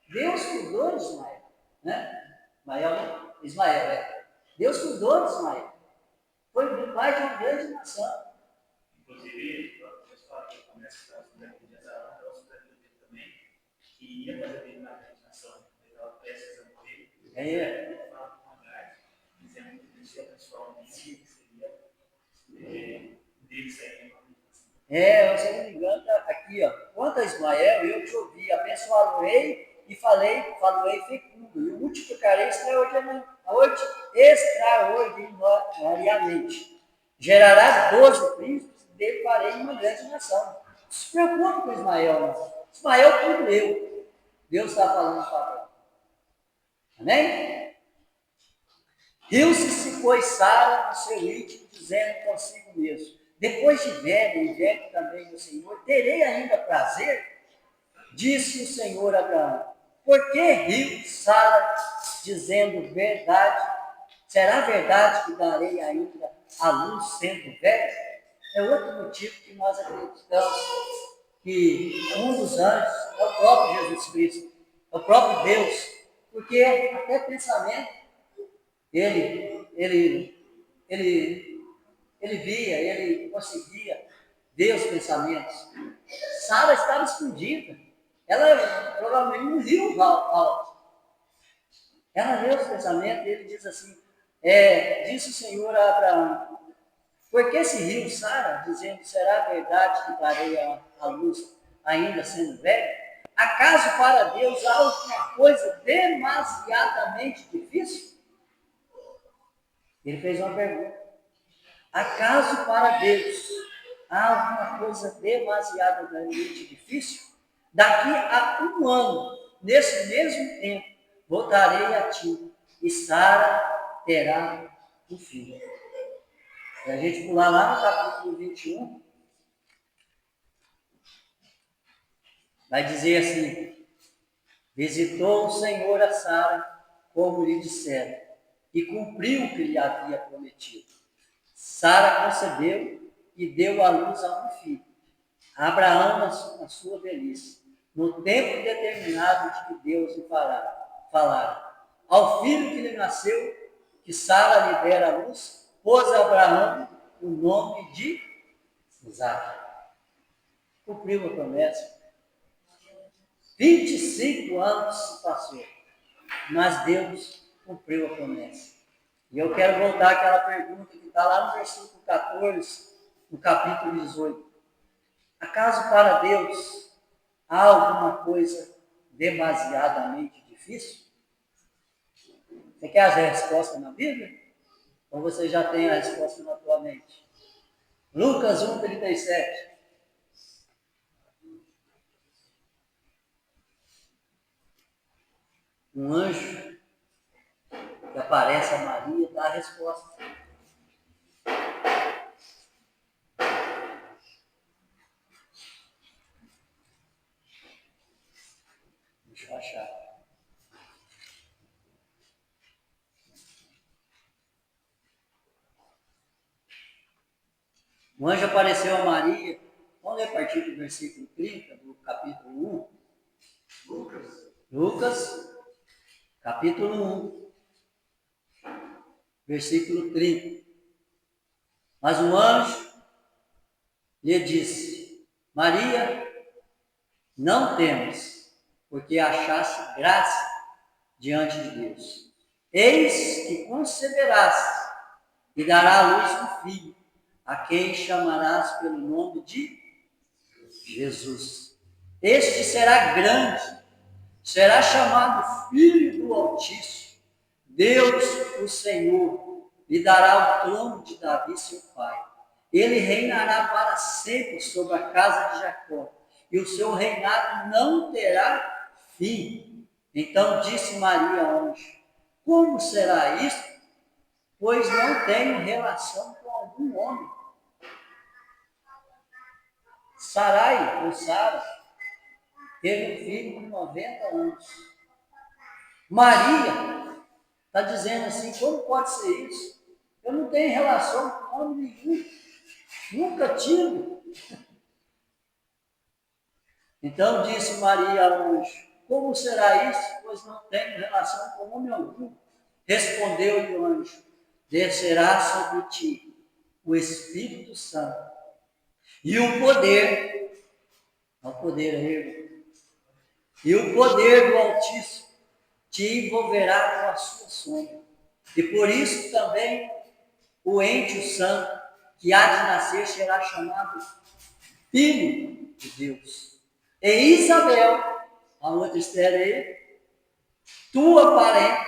Deus cuidou de Ismael. Né? Ismael, é. Deus cuidou de Ismael. Foi pai de uma grande nação. Inclusive, a história que começa a estudar de Azarão, ela estuda dele também, que ia fazer dele na grande nação. Ele estava prestes a morrer. Ele falava com Agar, dizendo que ele seria transformado em si, que seria dele saindo. Se eu não me engano, tá aqui, ó. Quanto a Ismael, eu te ouvi, abençoá-lo-ei e falo-ei fecundo, e multiplicarei extraordinariamente. Gerarás 12 príncipes, e dele farei uma grande nação. Não se preocupe com Ismael, não. Ismael tudo eu. Deus está falando para ele. Amém? Riu-se, pois, Sara no seu íntimo, dizendo consigo mesmo: depois de velho, e velho também o Senhor, terei ainda prazer? Disse o Senhor a Abraão: por que riu Sara, dizendo verdade? Será verdade que darei ainda a luz sendo velho? É outro motivo que nós acreditamos que um dos anjos é o próprio Jesus Cristo, é o próprio Deus, porque até pensamento ele via, ele conseguia ver os pensamentos. Sara estava escondida. Ela provavelmente não viu alto. Ela vê os pensamentos e ele diz assim, disse o Senhor a Abraão: por que se riu Sara, dizendo, será verdade que darei a luz ainda sendo velho? Acaso para Deus há alguma coisa demasiadamente difícil? Ele fez uma pergunta. Acaso para Deus há alguma coisa demasiadamente difícil? Daqui a um ano, nesse mesmo tempo, voltarei a ti, e Sara terá um filho. Se a gente pular lá no capítulo 21, vai dizer assim: visitou o Senhor a Sara, como lhe dissera, e cumpriu o que lhe havia prometido. Sara concebeu e deu à luz a um filho, Abraão na sua velhice, no tempo determinado de que Deus lhe falara. Ao filho que lhe nasceu, que Sara lhe dera à luz, pôs Abraão o nome de Isaque. Cumpriu a promessa. 25 anos se passou, mas Deus cumpriu a promessa. E eu quero voltar àquela pergunta que está lá no versículo 14, no capítulo 18. Acaso para Deus há alguma coisa demasiadamente difícil? Você quer a resposta na Bíblia? Ou você já tem a resposta na tua mente? Lucas 1:37. Um anjo que aparece a Maria dá a resposta. Deixa eu achar. O anjo apareceu a Maria. Vamos ler a partir do versículo 30, do capítulo 1. Lucas, capítulo 1, versículo 30. Mas o anjo lhe disse: Maria, não temas, porque achaste graça diante de Deus. Eis que conceberás e dará à luz um filho, a quem chamarás pelo nome de Jesus. Este será grande, será chamado Filho do Altíssimo. Deus, o Senhor, lhe dará o trono de Davi, seu pai. Ele reinará para sempre sobre a casa de Jacó, e o seu reinado não terá fim. Então disse Maria ao anjo: como será isto? Pois não tenho relação com algum homem. Sarai, ou Sara, teve um filho com 90 anos. Maria está dizendo assim, como pode ser isso? Eu não tenho relação com homem nenhum, nunca tive. Então disse Maria ao anjo, como será isso, pois não tenho relação com homem algum? Respondeu-lhe o anjo, descerá sobre ti o Espírito Santo, e o poder, e o poder do Altíssimo te envolverá com a sua sombra. E por isso também o ente, o santo, que há de nascer, será chamado Filho de Deus. E Isabel, a outra Esther aí, tua parenta,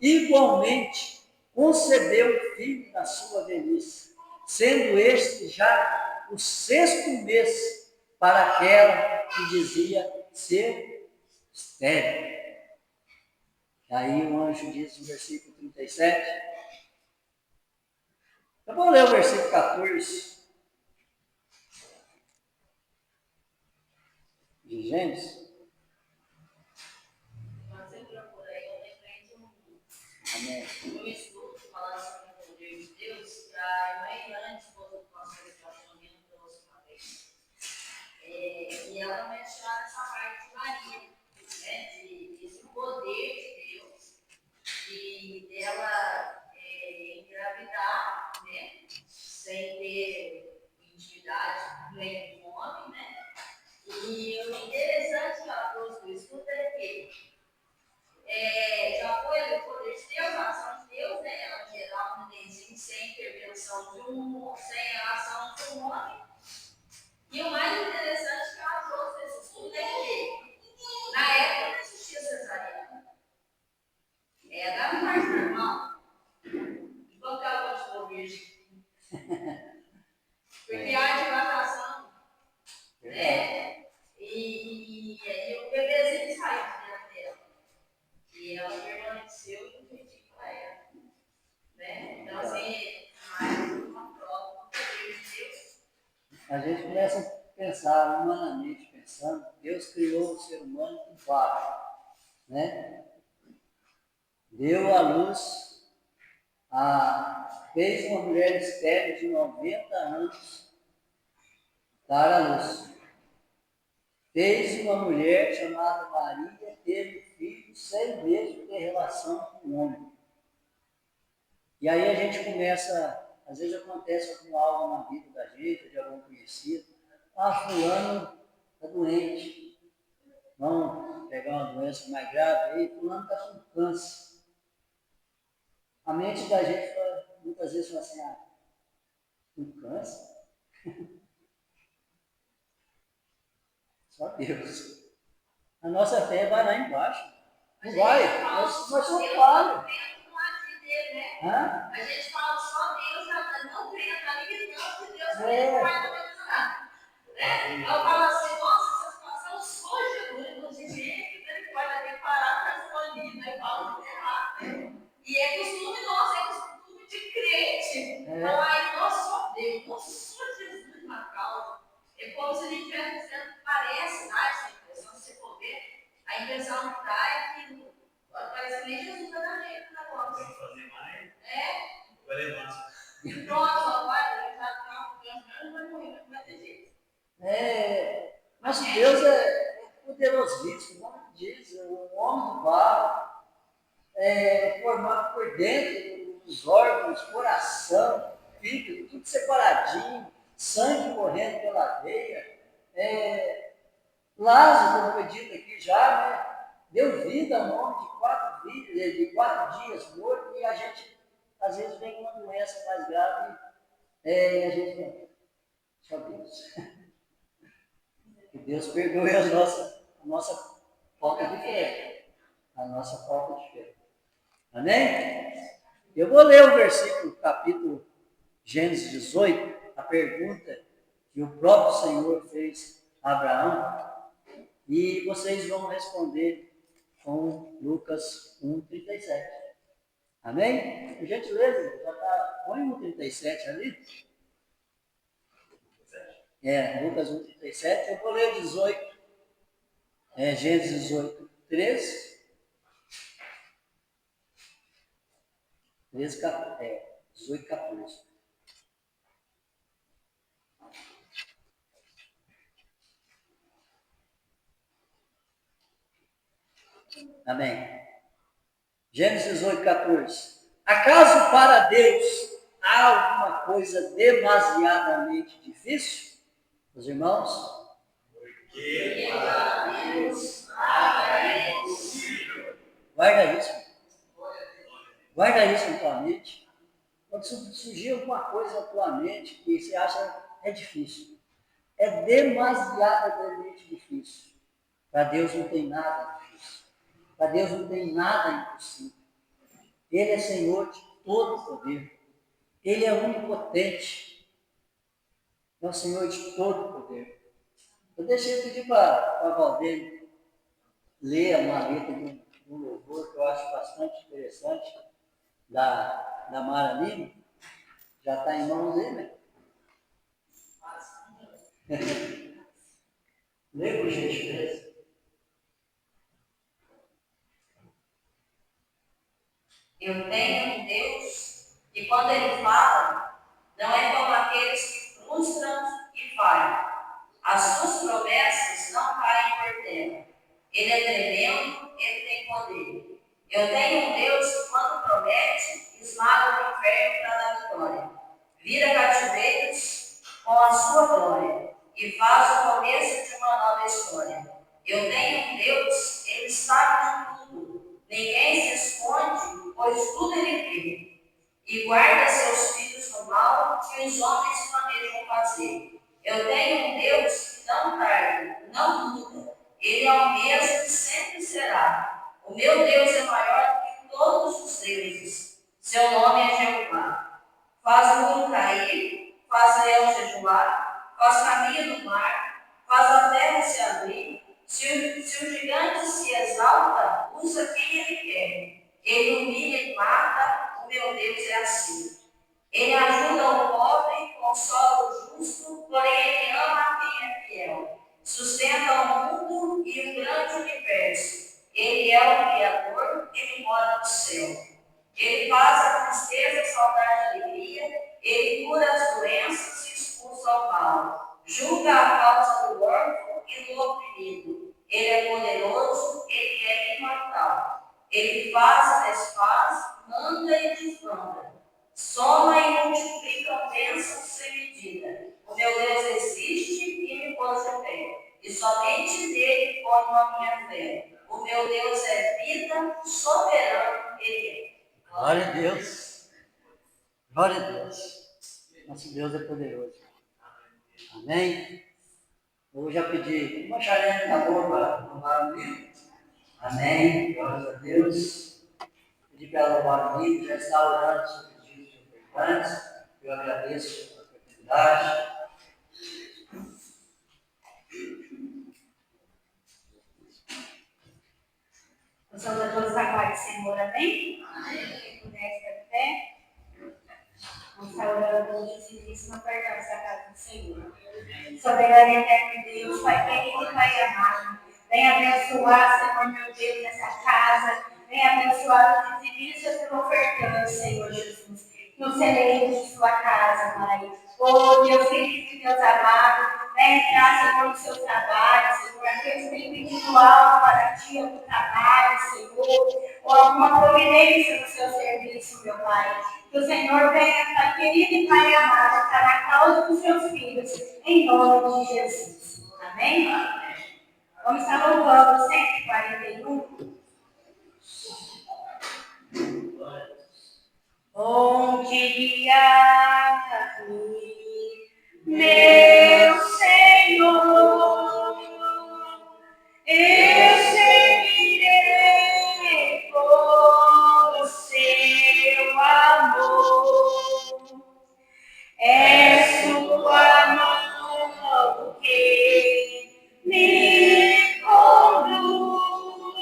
igualmente concebeu um filho na sua velhice, sendo este já o 6º mês para aquela que dizia ser estéril. Aí o anjo diz no versículo 37, eu vou ler o versículo 14 de Gênesis. Mas eu procurei, eu lembrei de Amém. um estudo falando sobre o poder de Deus, que a irmã Irã, esposa do pastor Joaquim, trouxe uma vez. E ela mencionava essa parte de Maria, né, desse poder de Deus, e dela engravidar, né, sem ter intimidade nem com o homem, né? E o interessante que ela trouxe do estudo é que já foi ali o poder de Deus, a ação de Deus, né? Ela gerar um nenenzinho sem intervenção de sem a ação de um homem. E o mais interessante que ela trouxe desse estudo é que na época não existia cesariana. Era mais normal. Enquanto ela continuou virgem. Porque há dilatação, né? E o bebezinho saiu de dentro dela. E ela permaneceu e não pediu para ela. Né? Então, assim, mais uma prova do poder de Deus. A gente começa a pensar, humanamente pensando, Deus criou o ser humano com barro, né? Deu à luz, fez uma mulher estéril de 90 anos dar à luz. Fez uma mulher chamada Maria ter um filho sem mesmo ter relação com o homem. E aí a gente começa, às vezes acontece algum algo na vida da gente, de algum conhecido. Fulano está doente. Vamos pegar uma doença mais grave aí, fulano está com câncer. A mente da gente muitas vezes fala assim, com câncer? Só Deus. A nossa fé vai lá embaixo. Não vai, nós somos falhos. A gente fala só Deus, não crê na limitância de Deus, não vai poder nada. Eu falo assim, nossa, essa situação só Jesus, gente, ele pode ter que parar com essa linda, eu falo errado. E é costume nosso, é costume de crente. Falar, nós só Deus, nós só Jesus na causa. É como se a gente estivesse dizendo, parece, dá essa impressão, se você for ver, a impressão que dá é que parece que nem Jesus está na meio do negócio. Tem que fazer mais. Vai levar. Pronto, só vai, ele já está não vai morrer, não vai ter jeito. Nosso Deus é poderosíssimo, como diz, o homem do barro, formado por dentro dos órgãos, coração, fígado, tudo separadinho, sangue correndo pela veia. Lázaro, como foi dito aqui já, né? Deu vida a um homem de 4 dias morto, e a gente, às vezes, vem com uma doença mais grave e a gente fala, só Deus. Que Deus perdoe a nossa falta de fé. A nossa falta de fé. Amém? Eu vou ler o versículo, capítulo Gênesis 18, a pergunta que o próprio Senhor fez a Abraão, e vocês vão responder com Lucas 1:37. Amém? Por gentileza, já está. Põe 1:37 ali. Lucas 1:37. Eu vou ler 18. Gênesis 18, 13. 18, 14. Amém. Gênesis 18, 14. Acaso para Deus há alguma coisa demasiadamente difícil? Os irmãos? Porque Deus, nada é possível. Guarda isso. Guarda isso na tua mente. Quando surgir alguma coisa na tua mente que você acha é difícil, é demasiadamente difícil. Para Deus não tem nada difícil. Para Deus não tem nada impossível. Ele é Senhor de todo o poder. Ele é onipotente. É o Senhor de todo o poder. Eu deixei pedir para a Valdeir ler uma letra de um louvor que eu acho bastante interessante, da Mara Lima. Já está em mãos aí, né? Lê por gentileza. Eu tenho um Deus que, quando Ele fala, não é como aqueles que frustram e falham. As suas promessas não caem por terra. Ele é tremendo, Ele tem poder. Eu tenho um Deus que, quando promete, esmaga o inferno para dar vitória. Vira cativeiros com a sua glória e faz o começo de uma nova história. Eu tenho um Deus, Ele sabe de tudo. Ninguém se esconde, pois tudo Ele vê. E guarda seus filhos do mal que os homens planejam fazer. Eu tenho um Deus que não tarda, não muda. Ele é o mesmo e sempre será. O meu Deus é maior que todos os deuses. Seu nome é Jeová. Faz o mundo cair, faz leão jejuar, faz caminho no mar, faz a terra se abrir. Se o gigante se exalta, usa quem ele quer. Ele humilha e mata, o meu Deus é assim. Ele ajuda o pobre, consola o justo, porém ele ama quem é fiel. Sustenta o mundo e o grande universo. Ele é o Criador, ele mora no céu. Ele faz a tristeza saudar de alegria, ele cura as doenças e expulsa o mal. Julga a causa do órfão e do oprimido. Ele é poderoso, ele é imortal. Ele faz, desfaz, manda e desmanda. Soma e multiplica bênçãos sem medida. O meu Deus existe e me pôs em pé. E somente nele ponho a minha fé. O meu Deus é vida, soberano ele é. Glória a Deus. Glória a Deus. Nosso Deus é poderoso. Amém? Eu já pedi uma charinha na boca para louvar o livro. Amém. Glória a Deus. Pedi para ela louvar o livro, já está orando sobre pedidos importantes. Eu agradeço pela oportunidade. Possamos a todos a paz do Senhor, amém? Quem puder estar de pé. Vamos estar orando pelo justiça, não perdamos a casa do Senhor. Soberano e eterno Deus, Pai querido, Pai amado, venha abençoar, Senhor meu Deus, nessa casa, venha abençoar os dizimistas pelo ofertante, Senhor Jesus, que o celeiros de sua casa, Pai. Oh, Deus querido e Deus amado, venha entrar, Senhor, no seu trabalho, Senhor, aqueles que têm pedido algo para ti, algum trabalho, Senhor, ou alguma providência no seu serviço, meu Pai. Que o Senhor venha, Pai querido e Pai amado, estar na causa dos seus filhos, em nome de Jesus. Amém? Vamos estar louvando 141. Bom dia, meu Senhor, eu seguirei por seu amor. É sua mão que me conduz.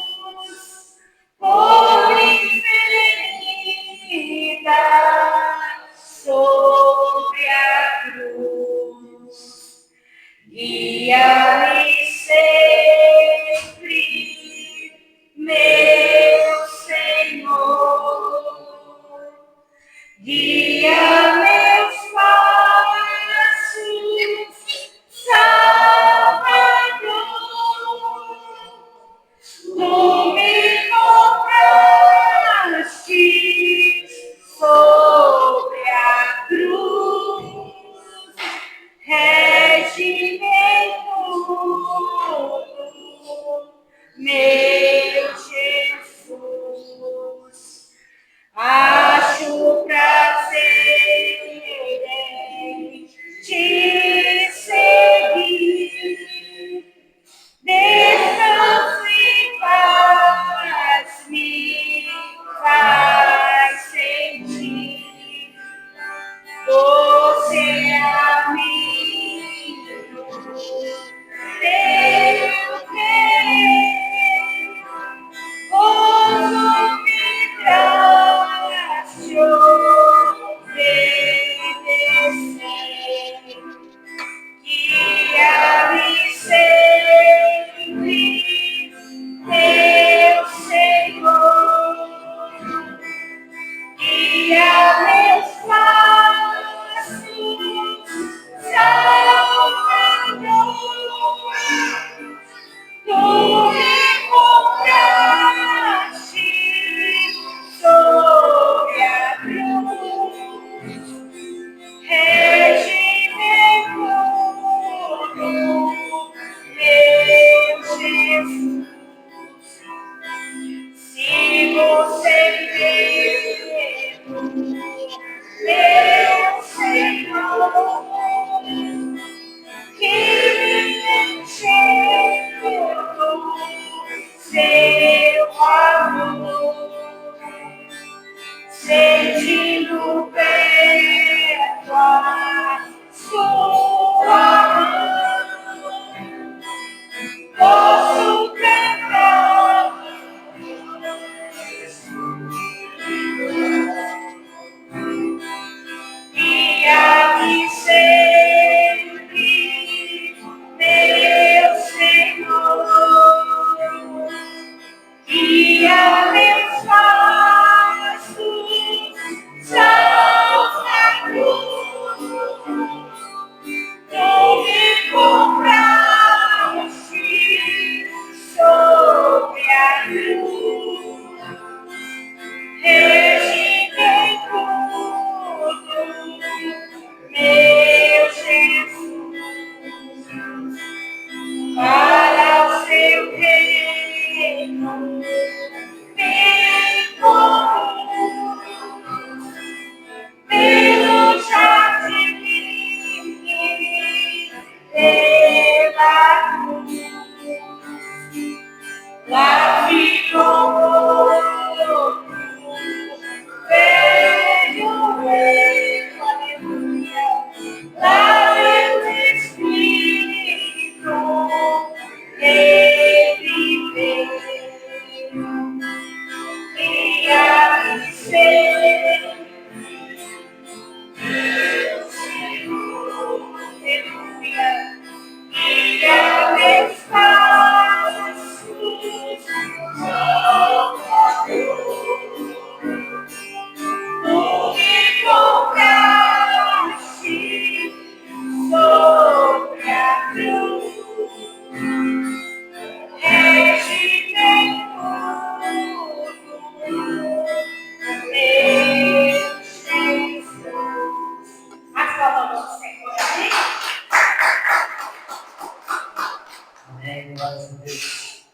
Amém, glórias a Deus.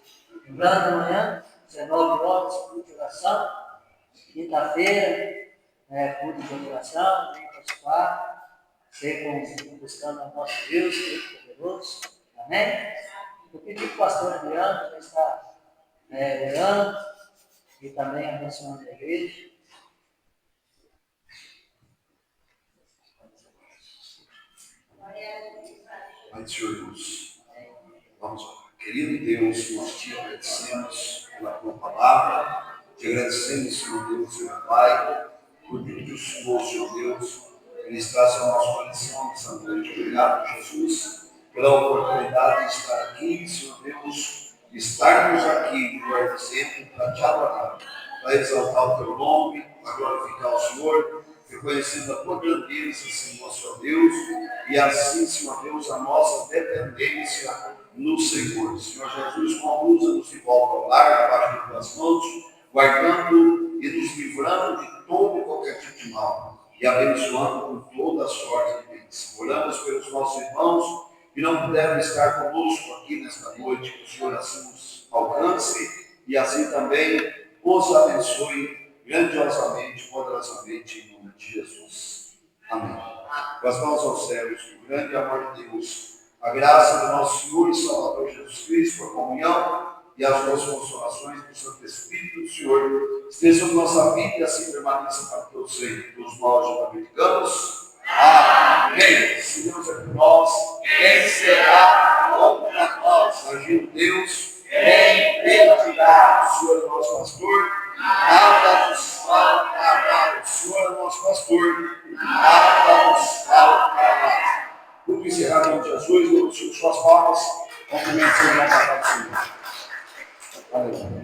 Lembrando, amanhã, 19 horas, culto de oração. Quinta-feira, culto de oração, vem participar, buscando o nosso Deus, Deus poderoso. Amém? Eu pedi para o pastor Adriano, já está orando e também abençoando a igreja. Pai do Senhor Jesus, vamos orar. Querido Deus, nós te agradecemos pela tua palavra, te agradecemos, Senhor Deus, Senhor Pai, por tudo que o Senhor Deus, ministrasse ao nosso coração nessa noite. Obrigado, Jesus, pela oportunidade de estar aqui, Senhor Deus, de estarmos aqui, melhor dizendo, para te adorar, para exaltar o teu nome, para glorificar o Senhor, reconhecendo a tua grandeza, Senhor Deus, e assim, Senhor Deus, a nossa dependência no Senhor. Senhor Jesus, conduza-nos de volta ao lar, debaixo de tuas mãos, guardando e nos livrando de todo e qualquer tipo de mal, e abençoando com toda a sorte de bênção. Oramos pelos nossos irmãos que não puderam estar conosco aqui nesta noite, que o Senhor assim nos alcance e assim também os abençoe grandiosamente, poderosamente, em nome de Jesus. Amém. Com as mãos aos céus, o grande amor de Deus, a graça do nosso Senhor e Salvador Jesus Cristo, a comunhão e as boas consolações do Santo Espírito do Senhor estejam em nossa vida e assim permaneça para todos sempre. Todos nós já praticamos. Amém. Se Deus é por nós, quem será contra nós? Agindo Deus, quem impedirá? O Senhor é nosso pastor, nada nos faltará. O Senhor é nosso pastor, nada nos faltará. Tudo encerrado em nome de Jesus, eu suas palmas, cumprimento o Senhor na palavra do Senhor. Aleluia.